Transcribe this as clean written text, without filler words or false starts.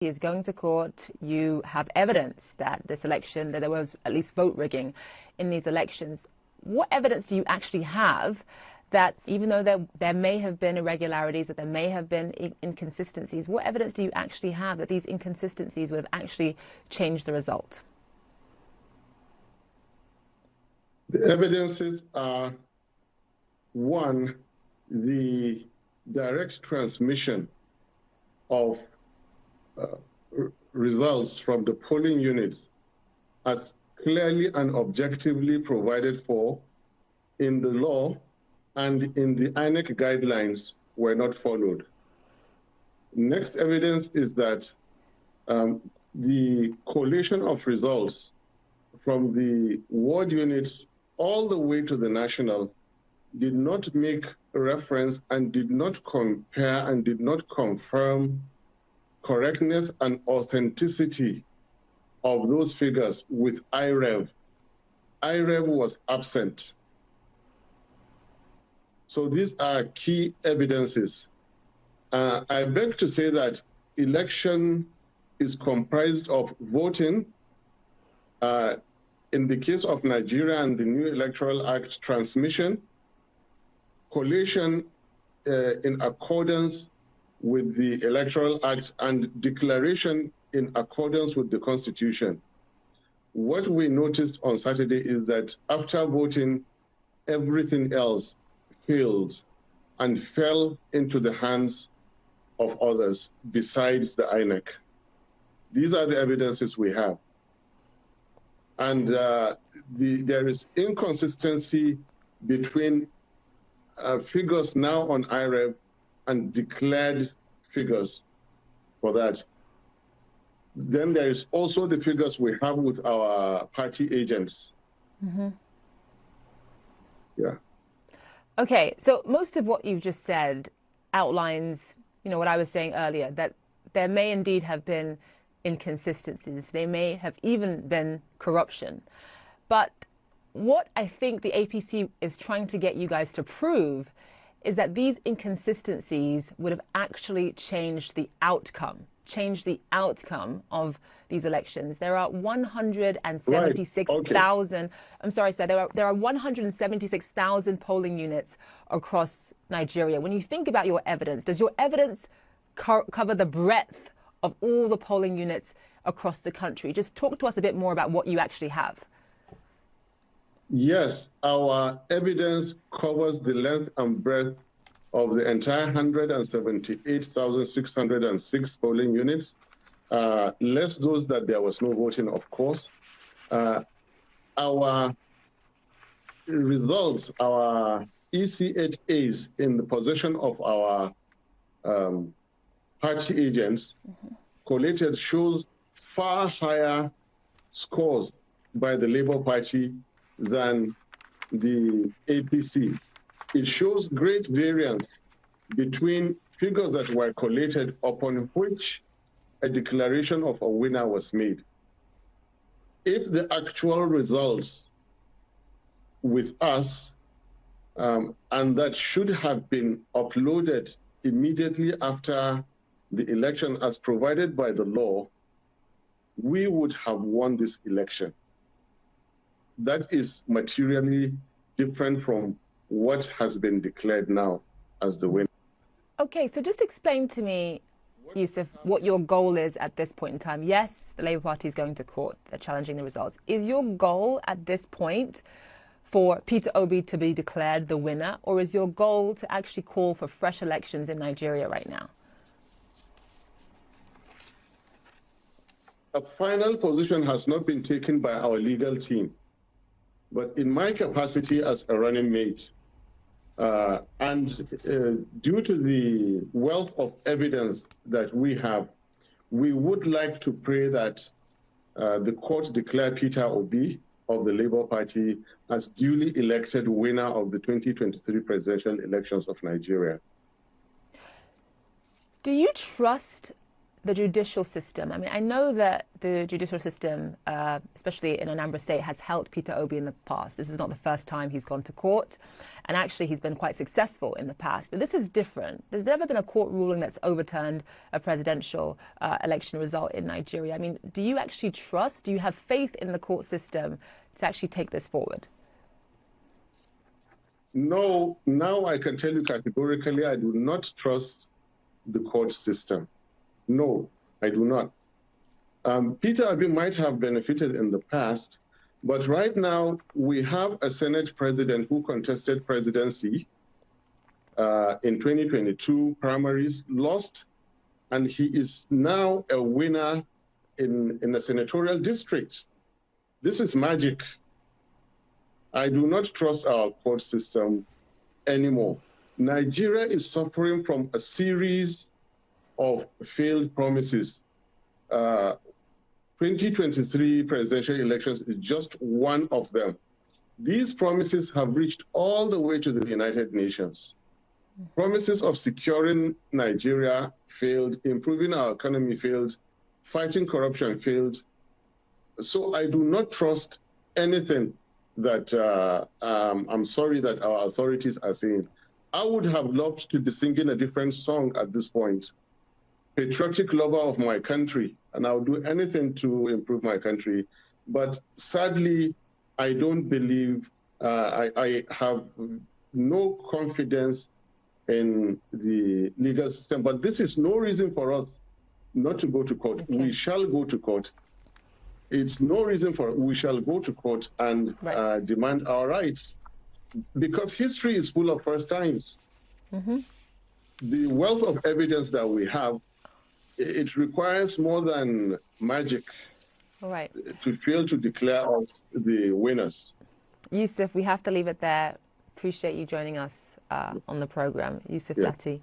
is going to court. You have evidence that this election, that there was at least vote rigging in these elections. What evidence do you actually have that even though there may have been irregularities, that there may have been inconsistencies, what evidence do you actually have that these inconsistencies would have actually changed the result? The evidences are, one, the direct transmission of results from the polling units as clearly and objectively provided for in the law and in the INEC guidelines were not followed. Next evidence is that the collation of results from the ward units all the way to the national did not make reference and did not compare and did not confirm correctness and authenticity of those figures with IREV. IREV was absent. So these are key evidences. I beg to say that election is comprised of voting, in the case of Nigeria and the new Electoral Act, transmission, collation in accordance with the Electoral Act, and declaration in accordance with the Constitution. What we noticed on Saturday is that after voting, everything else failed and fell into the hands of others besides the INEC. These are the evidences we have. And there is inconsistency between figures now on IREV and declared figures for that. Then there is also the figures we have with our party agents. Mm-hmm. Yeah. Okay, so most of what you've just said outlines, what I was saying earlier, that there may indeed have been inconsistencies. They may have even been corruption. But what I think the APC is trying to get you guys to prove is that these inconsistencies would have actually changed the outcome of these elections. There are 176,000, right. Okay. I'm sorry, sir, there are 176,000 polling units across Nigeria. When you think about your evidence, does your evidence cover the breadth of all the polling units across the country? Just talk to us a bit more about what you actually have. Yes, our evidence covers the length and breadth of the entire 178,606 polling units, less those that there was no voting, of course. Our results, our EC8As in the possession of our party agents collated shows far higher scores by the Labour Party than the APC. It shows great variance between figures that were collated upon which a declaration of a winner was made. If the actual results with us, and that should have been uploaded immediately after the election as provided by the law, we would have won this election. That is materially different from what has been declared now as the winner. Okay, so just explain to me, Yusuf, what your goal is at this point in time. Yes, the Labour Party is going to court. They're challenging the results. Is your goal at this point for Peter Obi to be declared the winner, or is your goal to actually call for fresh elections in Nigeria right now? A final position has not been taken by our legal team. But in my capacity as a running mate, and due to the wealth of evidence that we have, we would like to pray that the court declare Peter Obi of the Labour Party as duly elected winner of the 2023 presidential elections of Nigeria. Do you trust the judicial system. I mean, I know that the judicial system, especially in Anambra State, has helped Peter Obi in the past. This is not the first time he's gone to court. And actually, he's been quite successful in the past. But this is different. There's never been a court ruling that's overturned a presidential election result in Nigeria. I mean, do you actually trust, do you have faith in the court system to actually take this forward? No, now I can tell you categorically, I do not trust the court system. No, I do not. Peter Obi might have benefited in the past, but right now we have a Senate president who contested presidency in 2022 primaries, lost, and he is now a winner in a senatorial district. This is magic. I do not trust our court system anymore. Nigeria is suffering from a series of failed promises. 2023 presidential elections is just one of them. These promises have reached all the way to the United Nations. Promises of securing Nigeria failed, improving our economy failed, fighting corruption failed. So I do not trust anything that I'm sorry that our authorities are saying. I would have loved to be singing a different song at this point. Patriotic lover of my country, and I'll do anything to improve my country. But sadly, I don't believe, I have no confidence in the legal system. But this is no reason for us not to go to court. Okay. We shall go to court. It's no reason for we shall go to court and demand our rights, because history is full of first times. Mm-hmm. The wealth of evidence that we have, it requires more than magic to fail to declare us the winners. Yusuf, we have to leave it there. Appreciate you joining us on the program. Yusuf Lati.